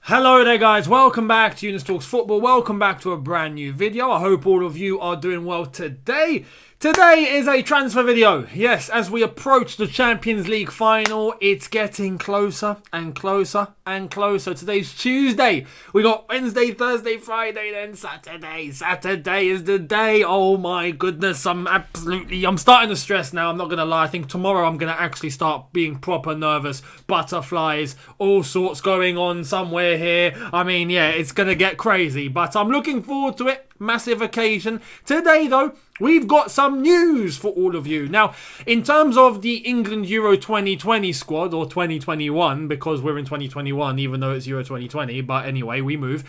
Hello there guys, welcome back to Younes Talks Football, welcome back to a brand new video. I hope all of you are doing well today. Today is a transfer video. Yes, as we approach the Champions League final, it's getting closer and closer and closer. Today's Tuesday. We got Wednesday, Thursday, Friday, then Saturday. Saturday is the day. Oh my goodness, I'm starting to stress now. I'm not going to lie. I think tomorrow I'm going to actually start being proper nervous. Butterflies, all sorts going on somewhere here. I mean, yeah, it's going to get crazy, but I'm looking forward to it. Massive occasion. Today, though, we've got some news for all of you. Now, in terms of the England Euro 2020 squad, or 2021, because we're in 2021, even though it's Euro 2020, but anyway, we move.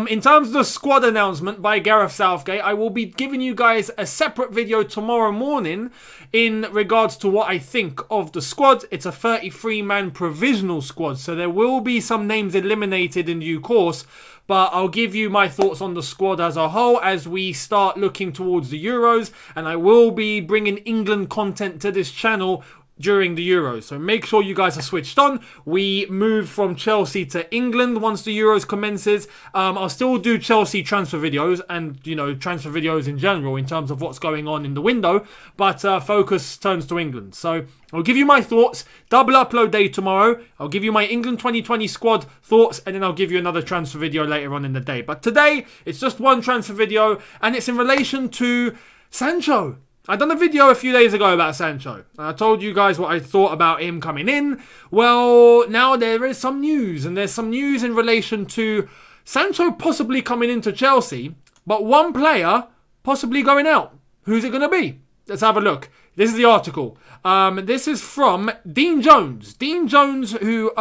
In terms of the squad announcement by Gareth Southgate, I will be giving you guys a separate video tomorrow morning in regards to what I think of the squad. It's a 33-man provisional squad, so there will be some names eliminated in due course, but I'll give you my thoughts on the squad as a whole as we start looking towards the Euros, and I will be bringing England content to this channel during the Euros, so make sure you guys are switched on. We move from Chelsea to England once the Euros commences. I'll still do Chelsea transfer videos and, you know, transfer videos in general in terms of what's going on in the window, but focus turns to England. So I'll give you my thoughts. Double upload day tomorrow. I'll give you my England 2020 squad thoughts, and then I'll give you another transfer video later on in the day. But today, it's just one transfer video, and it's in relation to Sancho. I done a video a few days ago about Sancho. I told you guys what I thought about him coming in. Well, now there is some news, and there's some news in relation to Sancho possibly coming into Chelsea, but one player possibly going out. Who's it going to be? Let's have a look. This is the article. This is from Dean Jones. Dean Jones, who is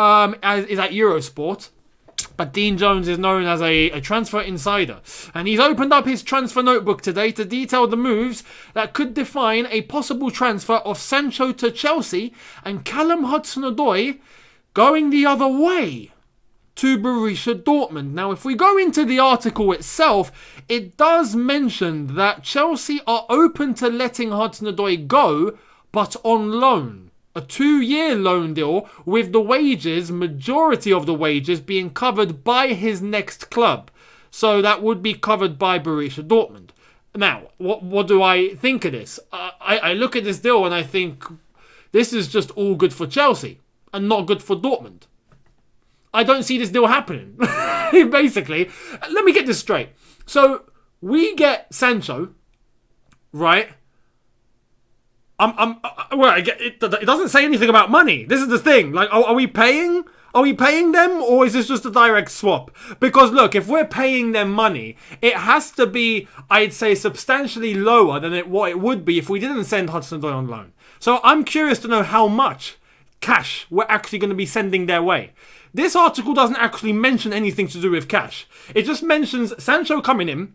at Eurosport. But Dean Jones is known as a transfer insider, and he's opened up his transfer notebook today to detail the moves that could define a possible transfer of Sancho to Chelsea and Callum Hudson-Odoi going the other way to Borussia Dortmund. Now, if we go into the article itself, it does mention that Chelsea are open to letting Hudson-Odoi go, but on loan. A 2-year loan deal with the wages, majority of the wages, being covered by his next club. So that would be covered by Borussia Dortmund. Now, what do I think of this? I look at this deal and I think this is just all good for Chelsea and not good for Dortmund. I don't see this deal happening. Basically, let me get this straight. So we get Sancho, right? It doesn't say anything about money. This is the thing. Like, are we paying? Are we paying them, or is this just a direct swap? Because look, if we're paying them money, it has to be, I'd say, substantially lower than what it would be if we didn't send Hudson-Odoi on loan. So I'm curious to know how much cash we're actually going to be sending their way. This article doesn't actually mention anything to do with cash. It just mentions Sancho coming in,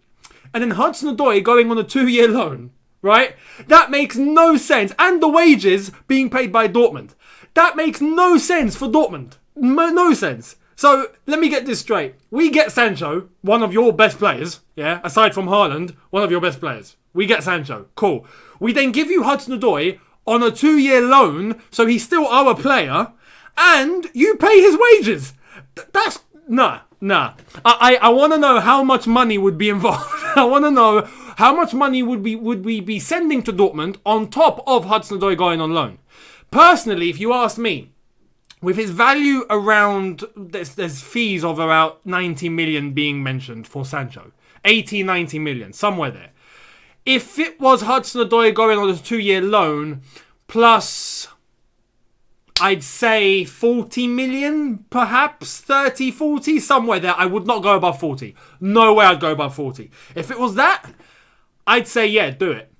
and then Hudson-Odoi going on a 2-year loan. Right? That makes no sense. And the wages being paid by Dortmund. That makes no sense for Dortmund. No sense. So, let me get this straight. We get Sancho, one of your best players, yeah, aside from Haaland, one of your best players. We get Sancho. Cool. We then give you Hudson-Odoi on a 2-year loan, so he's still our player, and you pay his wages. That's... Nah. I want to know how much money would be involved. I want to know how much money would we be sending to Dortmund on top of Hudson-Odoi going on loan. Personally, if you ask me, with his value around, there's fees of about 90 million being mentioned for Sancho. 80, 90 million, somewhere there. If it was Hudson-Odoi going on a 2-year loan, plus, I'd say 40 million, perhaps 30, 40, somewhere there. I would not go above 40. No way I'd go above 40. If it was that, I'd say, yeah, do it.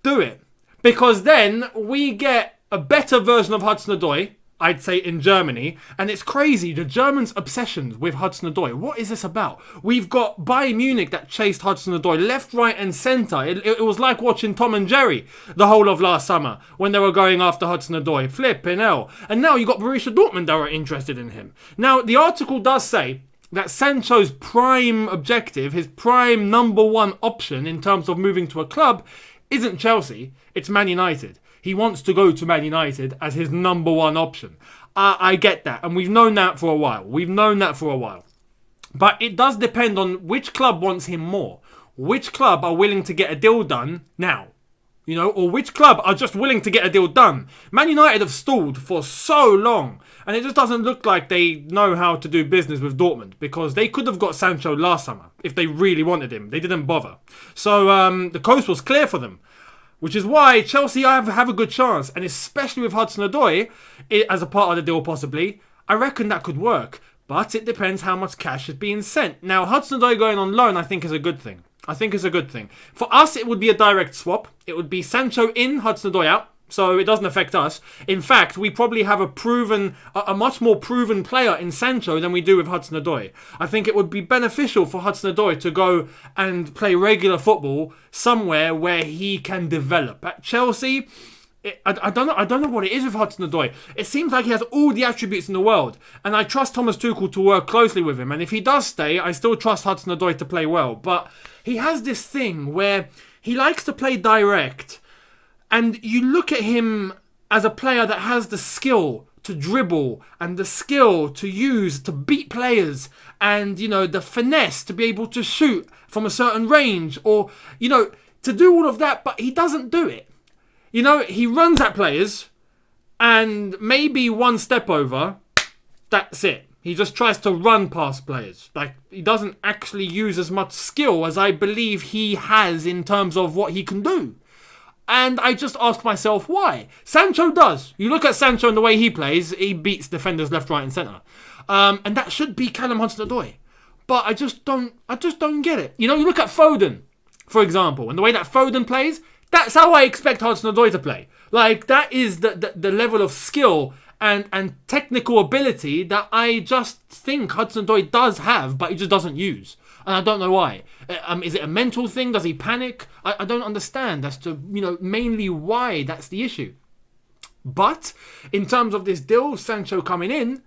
Do it. Because then we get a better version of Hudson-Odoi, I'd say, in Germany. And it's crazy, the Germans' obsessions with Hudson-Odoi. What is this about? We've got Bayern Munich that chased Hudson-Odoi left, right and centre. It was like watching Tom and Jerry the whole of last summer when they were going after Hudson-Odoi. Flipping hell. And now you've got Borussia Dortmund that are interested in him. Now, the article does say that Sancho's prime objective, his prime number one option in terms of moving to a club, isn't Chelsea, it's Man United. He wants to go to Man United as his number one option. I get that, and we've known that for a while. But it does depend on which club wants him more. Which club are willing to get a deal done now? Or which club are just willing to get a deal done? Man United have stalled for so long, and it just doesn't look like they know how to do business with Dortmund, because they could have got Sancho last summer if they really wanted him. They didn't bother. So the coast was clear for them, which is why Chelsea have a good chance, and especially with Hudson-Odoi as a part of the deal possibly, I reckon that could work. But it depends how much cash is being sent. Now, Hudson-Odoi going on loan, I think, is a good thing. For us, it would be a direct swap. It would be Sancho in, Hudson-Odoi out. So it doesn't affect us. In fact, we probably have a much more proven player in Sancho than we do with Hudson-Odoi. I think it would be beneficial for Hudson-Odoi to go and play regular football somewhere where he can develop. At Chelsea, I don't know what it is with Hudson-Odoi. It seems like he has all the attributes in the world, and I trust Thomas Tuchel to work closely with him. And if he does stay, I still trust Hudson-Odoi to play well. But he has this thing where he likes to play direct, and you look at him as a player that has the skill to dribble and the skill to use to beat players, and the finesse to be able to shoot from a certain range, or to do all of that, but he doesn't do it. He runs at players, and maybe one step over, that's it. He just tries to run past players. Like, he doesn't actually use as much skill as I believe he has in terms of what he can do. And I just ask myself, why? Sancho does. You look at Sancho and the way he plays, he beats defenders left, right and centre. And that should be Callum Hudson-Odoi. But I just don't get it. You look at Foden, for example, and the way that Foden plays, that's how I expect Hudson-Odoi to play. Like, that is the level of skill and technical ability that I just think Hudson-Odoi does have, but he just doesn't use. And I don't know why. Is it a mental thing? Does he panic? I don't understand as to, mainly why that's the issue. But in terms of this deal, Sancho coming in,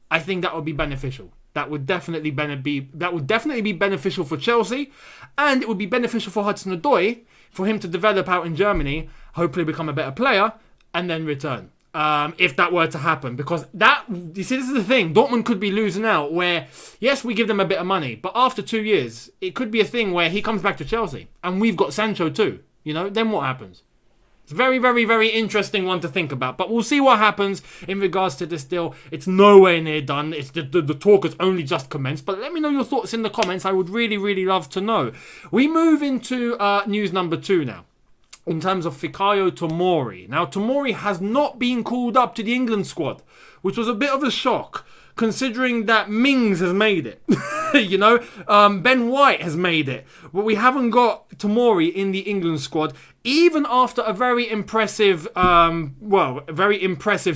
I think that would be beneficial. That would definitely be beneficial for Chelsea, and it would be beneficial for Hudson-Odoi for him to develop out in Germany, hopefully become a better player, and then return. If that were to happen. Because you see, this is the thing. Dortmund could be losing out where, yes, we give them a bit of money, but after 2 years, it could be a thing where he comes back to Chelsea, and we've got Sancho too. Then what happens? It's a very, very, very interesting one to think about. But we'll see what happens in regards to this deal. It's nowhere near done. It's the talk has only just commenced. But let me know your thoughts in the comments. I would really, really love to know. We move into news number 2 now, in terms of Fikayo Tomori. Now, Tomori has not been called up to the England squad, which was a bit of a shock, considering that Mings has made it. Ben White has made it. But we haven't got Tomori in the England squad, even after a very impressive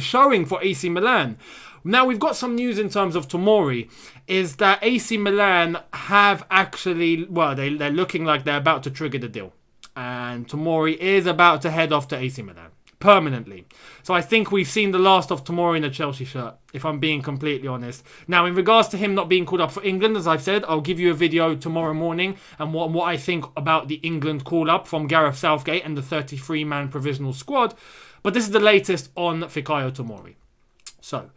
showing for AC Milan. Now, we've got some news in terms of Tomori, is that AC Milan have actually, they're looking like they're about to trigger the deal. And Tomori is about to head off to AC Milan permanently. So I think we've seen the last of Tomori in a Chelsea shirt, if I'm being completely honest. Now, in regards to him not being called up for England, as I've said, I'll give you a video tomorrow morning and what I think about the England call-up from Gareth Southgate and the 33-man provisional squad. But this is the latest on Fikayo Tomori. So,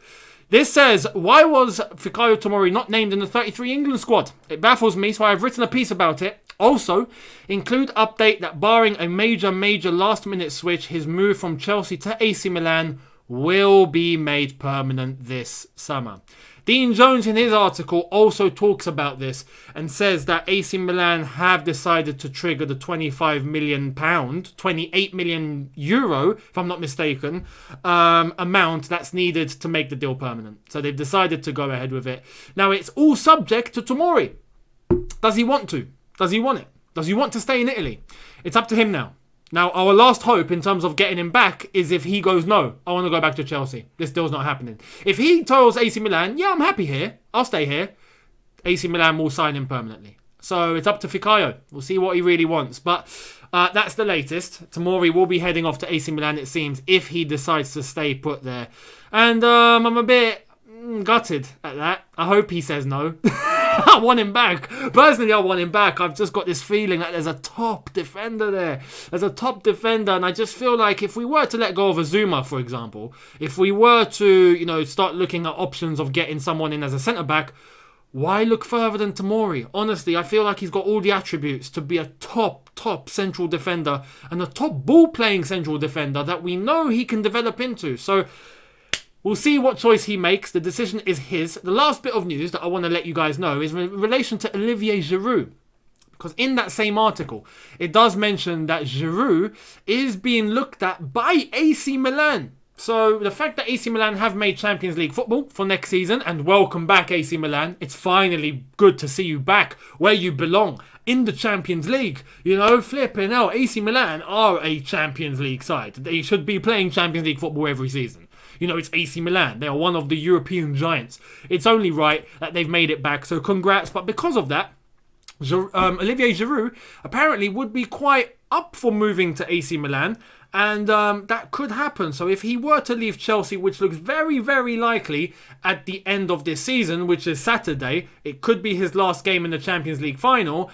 this says, why was Fikayo Tomori not named in the 33 England squad? It baffles me, so I've written a piece about it. Also, include update that barring a major last-minute switch, his move from Chelsea to AC Milan will be made permanent this summer. Dean Jones in his article also talks about this and says that AC Milan have decided to trigger the £25 million, 28 million euro, if I'm not mistaken, amount that's needed to make the deal permanent. So they've decided to go ahead with it. Now, it's all subject to Tomori. Does he want to? Does he want it? Does he want to stay in Italy? It's up to him now. Now, our last hope in terms of getting him back is if he goes, no, I want to go back to Chelsea. This deal's not happening. If he tells AC Milan, yeah, I'm happy here, I'll stay here, AC Milan will sign him permanently. So it's up to Fikayo. We'll see what he really wants. But that's the latest. Tomori will be heading off to AC Milan, it seems, if he decides to stay put there. And I'm a bit gutted at that. I hope he says no. I want him back. Personally, I want him back. I've just got this feeling that there's a top defender there. There's a top defender, and I just feel like if we were to let go of Azuma, for example, if we were to, start looking at options of getting someone in as a centre-back, why look further than Tomori? Honestly, I feel like he's got all the attributes to be a top central defender and a top ball-playing central defender that we know he can develop into. So we'll see what choice he makes. The decision is his. The last bit of news that I want to let you guys know is in relation to Olivier Giroud. Because in that same article, it does mention that Giroud is being looked at by AC Milan. So the fact that AC Milan have made Champions League football for next season, and welcome back AC Milan. It's finally good to see you back where you belong, in the Champions League. You know, flipping out. AC Milan are a Champions League side. They should be playing Champions League football every season. You know, it's AC Milan. They are one of the European giants. It's only right that they've made it back. So congrats. But because of that, Olivier Giroud apparently would be quite up for moving to AC Milan. And that could happen. So if he were to leave Chelsea, which looks very, very likely at the end of this season, which is Saturday, it could be his last game in the Champions League final,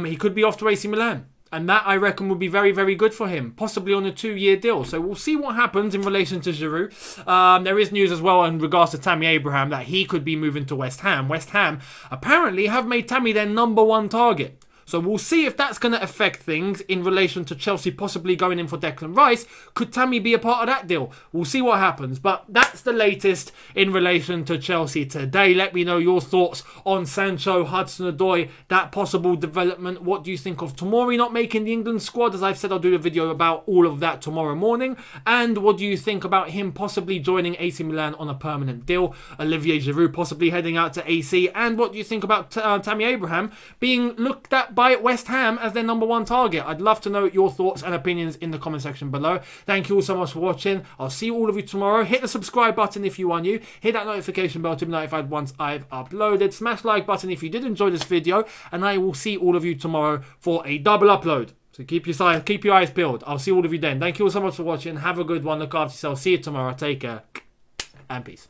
he could be off to AC Milan. And that, I reckon, would be very, very good for him. Possibly on a 2-year deal. So we'll see what happens in relation to Giroud. There is news as well in regards to Tammy Abraham that he could be moving to West Ham. West Ham apparently have made Tammy their #1 target. So we'll see if that's going to affect things in relation to Chelsea possibly going in for Declan Rice. Could Tammy be a part of that deal? We'll see what happens. But that's the latest in relation to Chelsea today. Let me know your thoughts on Sancho, Hudson-Odoi, that possible development. What do you think of Tomori not making the England squad? As I've said, I'll do a video about all of that tomorrow morning. And what do you think about him possibly joining AC Milan on a permanent deal? Olivier Giroud possibly heading out to AC. And what do you think about Tammy Abraham being looked at by West Ham as their #1 target? I'd love to know your thoughts and opinions in the comment section below. Thank you all so much for watching. I'll see all of you tomorrow. Hit the subscribe button if you are new. Hit that notification bell to be notified once I've uploaded. Smash like button if you did enjoy this video. And I will see all of you tomorrow for a double upload. So keep your eyes peeled. I'll see all of you then. Thank you all so much for watching. Have a good one. Look after yourself. See you tomorrow. Take care. And peace.